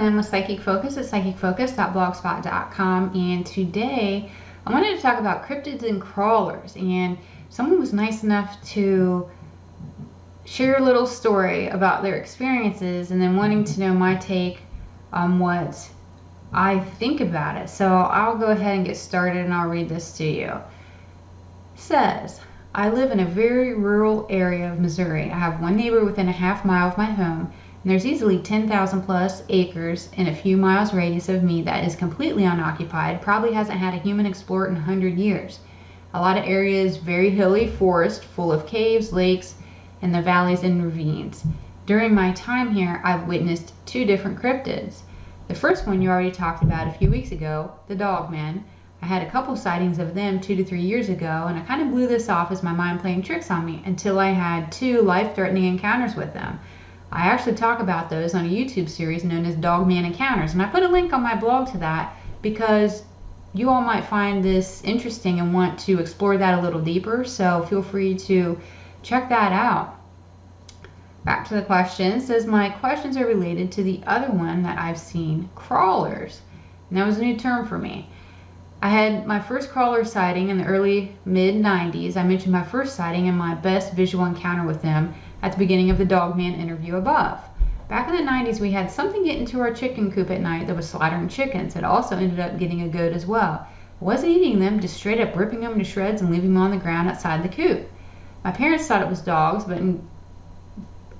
Lynn with Psychic Focus at psychicfocus.blogspot.com, and today I wanted to talk about cryptids and crawlers. And someone was nice enough to share a little story about their experiences and then wanting to know my take on what I think about it. So I'll go ahead and get started and I'll read this to you. It says, I live in a very rural area of Missouri. I have one neighbor within a half mile of my home, and there's easily 10,000 plus acres in a few miles radius of me that is completely unoccupied, probably hasn't had a human explorer in 100 years. A lot of areas, very hilly forest, full of caves, lakes, and the valleys and ravines. During my time here, I've witnessed two different cryptids. The first one you already talked about a few weeks ago, the dogmen. I had a couple sightings of them 2 to 3 years ago, and I kind of blew this off as my mind playing tricks on me until I had 2 life-threatening encounters with them. I actually talk about those on a YouTube series known as Dogman Encounters, and I put a link on my blog to that because you all might find this interesting and want to explore that a little deeper, so feel free to check that out. Back to the question. It says, my questions are related to the other one that I've seen, crawlers. And that was a new term for me. I had my first crawler sighting in the early mid-90s. I mentioned my first sighting and my best visual encounter with them at the beginning of the Dogman interview above. Back in the 90s, we had something get into our chicken coop at night that was slaughtering chickens. It also ended up getting a goat as well. It wasn't eating them, just straight up ripping them to shreds and leaving them on the ground outside the coop. My parents thought it was dogs, but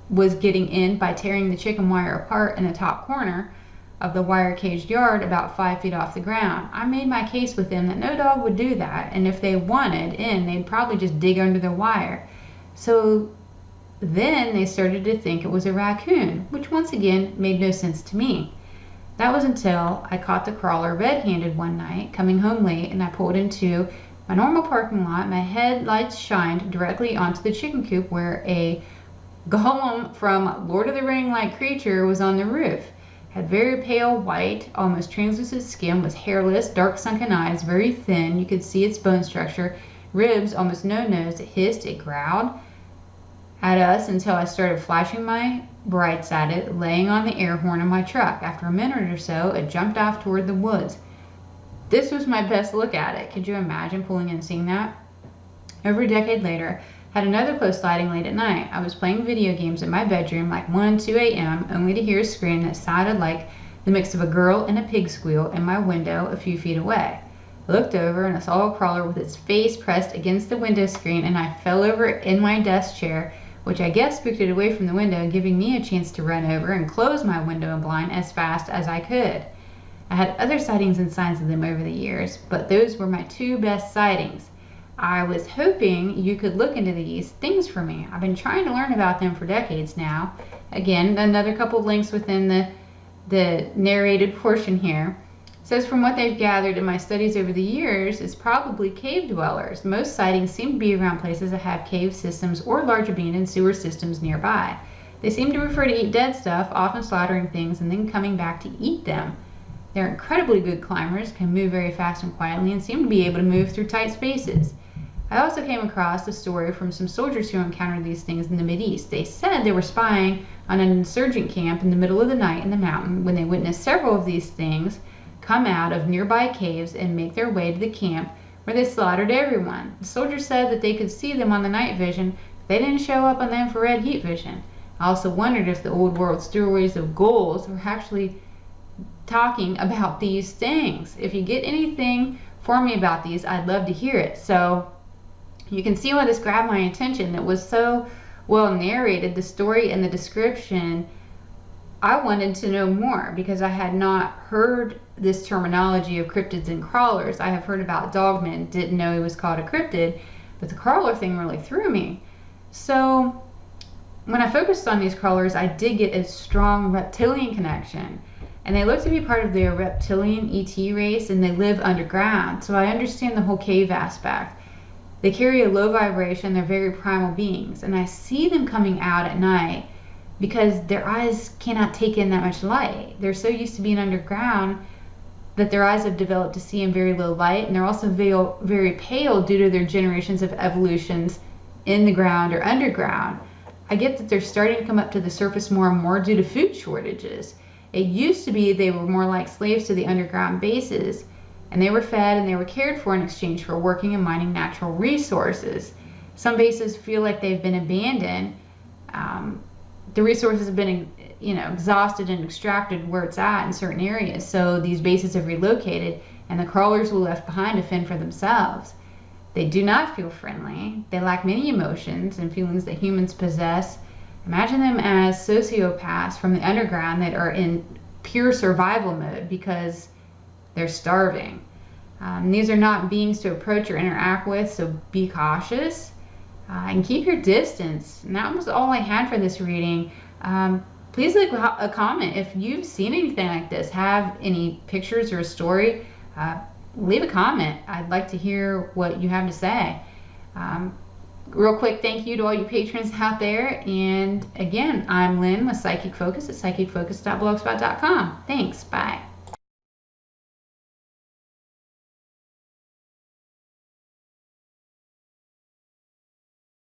was getting in by tearing the chicken wire apart in the top corner of the wire caged yard about 5 feet off the ground. I made my case with them that no dog would do that, and if they wanted in, they'd probably just dig under the wire. So then they started to think it was a raccoon, which once again made no sense to me. That was until I caught the crawler red-handed one night, coming home late, and I pulled into my normal parking lot. My headlights shined directly onto the chicken coop where a golem from Lord of the Ring-like creature was on the roof. Had very pale white, almost translucent skin, was hairless, dark sunken eyes, very thin. You could see its bone structure, ribs, almost no nose. It hissed, it growled at us until I started flashing my brights at it, laying on the air horn in my truck. After a minute or so, it jumped off toward the woods. This was my best look at it. Could you imagine pulling in and seeing that? Over a decade later, had another close sighting late at night. I was playing video games in my bedroom like 1, 2 a.m. only to hear a scream that sounded like the mix of a girl and a pig squeal in my window a few feet away. I looked over and I saw a crawler with its face pressed against the window screen, and I fell over in my desk chair, which I guess spooked it away from the window, giving me a chance to run over and close my window and blind as fast as I could. I had other sightings and signs of them over the years, but those were my 2 best sightings. I was hoping you could look into these things for me. I've been trying to learn about them for decades now. Again, another couple links within the narrated portion here. It says, from what they've gathered in my studies over the years, it's probably cave dwellers. Most sightings seem to be around places that have cave systems or large abandoned sewer systems nearby. They seem to prefer to eat dead stuff, often slaughtering things and then coming back to eat them. They're incredibly good climbers, can move very fast and quietly, and seem to be able to move through tight spaces. I also came across a story from some soldiers who encountered these things in the Mideast. They said they were spying on an insurgent camp in the middle of the night in the mountain when they witnessed several of these things come out of nearby caves and make their way to the camp where they slaughtered everyone. The soldiers said that they could see them on the night vision, but they didn't show up on the infrared heat vision. I also wondered if the old world stories of ghouls were actually talking about these things. If you get anything for me about these, I'd love to hear it. So you can see why this grabbed my attention. It was so well narrated, the story and the description. I wanted to know more because I had not heard this terminology of cryptids and crawlers. I have heard about dogmen, didn't know he was called a cryptid, but the crawler thing really threw me. So when I focused on these crawlers, I did get a strong reptilian connection. And they look to be part of the reptilian ET race, and they live underground. So I understand the whole cave aspect. They carry a low vibration, they're very primal beings. And I see them coming out at night because their eyes cannot take in that much light. They're so used to being underground that their eyes have developed to see in very low light, and they're also very pale due to their generations of evolutions in the ground or underground. I get that they're starting to come up to the surface more and more due to food shortages. It used to be they were more like slaves to the underground bases, and they were fed and they were cared for in exchange for working and mining natural resources. Some bases feel like they've been abandoned. The resources have been, exhausted and extracted where it's at in certain areas. So these bases have relocated, and the crawlers were left behind to fend for themselves. They do not feel friendly. They lack many emotions and feelings that humans possess. Imagine them as sociopaths from the underground that are in pure survival mode because they're starving. These are not beings to approach or interact with, so be cautious and keep your distance. And that was all I had for this reading. Please leave a comment if you've seen anything like this, have any pictures or a story. Leave a comment. I'd like to hear what you have to say. Real quick, thank you to all you patrons out there. And again, I'm Lynn with Psychic Focus at psychicfocus.blogspot.com. Thanks. Bye.